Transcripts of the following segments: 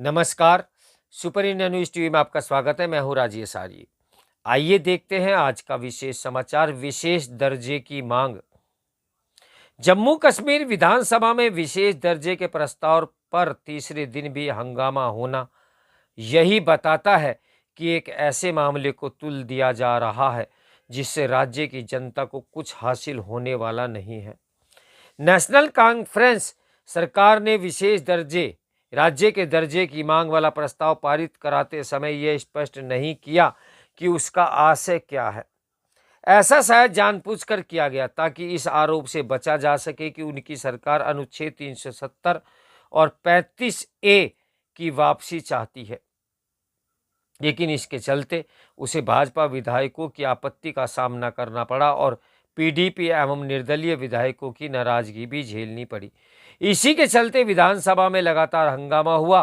नमस्कार। Super India news TV में आपका स्वागत है। मैं हूँ राजेश आर्य। आइए देखते हैं आज का विशेष समाचार। विशेष दर्जे की मांग। जम्मू कश्मीर विधानसभा में विशेष दर्जे के प्रस्ताव पर तीसरे दिन भी हंगामा होना यही बताता है कि एक ऐसे मामले को तुल दिया जा रहा है जिससे राज्य की जनता को कुछ हासिल होने वाला नहीं है। नेशनल कॉन्फ्रेंस सरकार ने विशेष दर्जे राज्य के दर्जे की मांग वाला प्रस्ताव पारित कराते समय यह स्पष्ट नहीं किया कि उसका आशय क्या है। ऐसा शायद जानबूझकर किया गया ताकि इस आरोप से बचा जा सके कि उनकी सरकार अनुच्छेद 370 और 35A की वापसी चाहती है, लेकिन इसके चलते उसे भाजपा विधायकों की आपत्ति का सामना करना पड़ा और पीडीपी एवं निर्दलीय विधायकों की नाराजगी भी झेलनी पड़ी। इसी के चलते विधानसभा में लगातार हंगामा हुआ।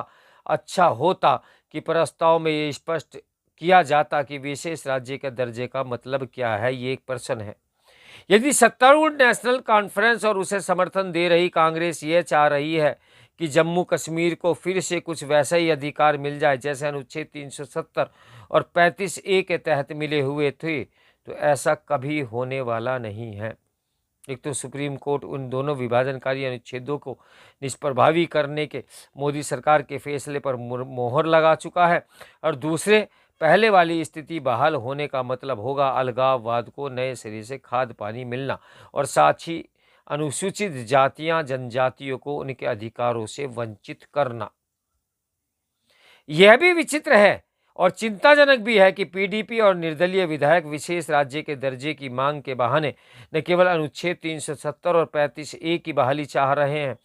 अच्छा होता कि प्रस्ताव में ये स्पष्ट किया जाता कि विशेष राज्य के दर्जे का मतलब क्या है। ये एक प्रश्न है। यदि सत्तारूढ़ नेशनल कॉन्फ्रेंस और उसे समर्थन दे रही कांग्रेस ये चाह रही है कि जम्मू कश्मीर को फिर से कुछ वैसा ही अधिकार मिल जाए जैसे अनुच्छेद 370 और 35A के तहत मिले हुए थे, तो ऐसा कभी होने वाला नहीं है। एक तो सुप्रीम कोर्ट उन दोनों विभाजनकारी अनुच्छेदों को निष्प्रभावी करने के मोदी सरकार के फैसले पर मोहर लगा चुका है, और दूसरे पहले वाली स्थिति बहाल होने का मतलब होगा अलगाववाद को नए सिरे से खाद पानी मिलना और साथ ही अनुसूचित जातियां जनजातियों को उनके अधिकारों से वंचित करना। यह भी विचित्र है और चिंताजनक भी है कि पीडीपी और निर्दलीय विधायक विशेष राज्य के दर्जे की मांग के बहाने न केवल अनुच्छेद 370 और 35A की बहाली चाह रहे हैं,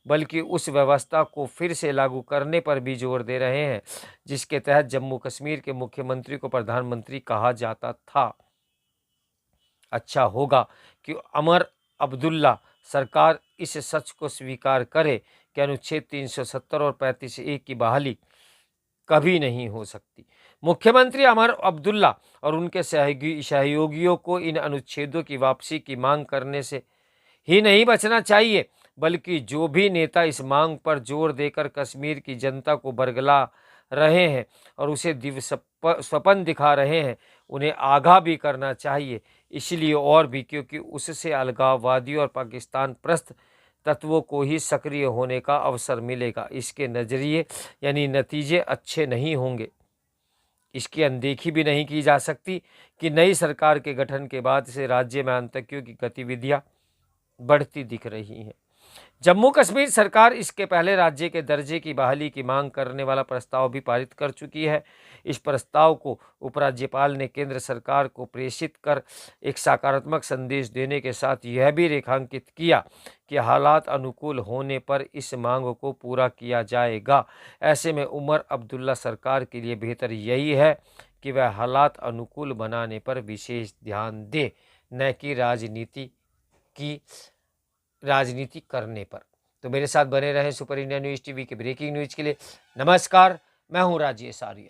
बल्कि उस व्यवस्था को फिर से लागू करने पर भी जोर दे रहे हैं जिसके तहत जम्मू कश्मीर के मुख्यमंत्री को प्रधानमंत्री कहा जाता था। अच्छा होगा कि उमर अब्दुल्ला सरकार इस सच को स्वीकार करे कि अनुच्छेद 370 और 35A की बहाली कभी नहीं हो सकती। मुख्यमंत्री उमर अब्दुल्ला और उनके सहयोगियों को इन अनुच्छेदों की वापसी की मांग करने से ही नहीं बचना चाहिए, बल्कि जो भी नेता इस मांग पर जोर देकर कश्मीर की जनता को बरगला रहे हैं और उसे स्वप्न दिखा रहे हैं, उन्हें आगाह भी करना चाहिए। इसलिए और भी क्योंकि उससे अलगाववादी और पाकिस्तान प्रस्त तत्वों को ही सक्रिय होने का अवसर मिलेगा। इसके नजरिए यानी नतीजे अच्छे नहीं होंगे। इसकी अनदेखी भी नहीं की जा सकती कि नई सरकार के गठन के बाद से राज्य में आतंकियों की गतिविधियां बढ़ती दिख रही हैं। जम्मू कश्मीर सरकार इसके पहले राज्य के दर्जे की बहाली की मांग करने वाला प्रस्ताव भी पारित कर चुकी है। इस प्रस्ताव को उपराज्यपाल ने केंद्र सरकार को प्रेषित कर एक सकारात्मक संदेश देने के साथ यह भी रेखांकित किया कि हालात अनुकूल होने पर इस मांग को पूरा किया जाएगा। ऐसे में उमर अब्दुल्ला सरकार के लिए बेहतर यही है कि वह हालात अनुकूल बनाने पर विशेष ध्यान दे, न कि राजनीति करने पर। तो मेरे साथ बने रहें सुपर इंडिया न्यूज़ टीवी के ब्रेकिंग न्यूज़ के लिए। नमस्कार, मैं हूं राजेश आर्य।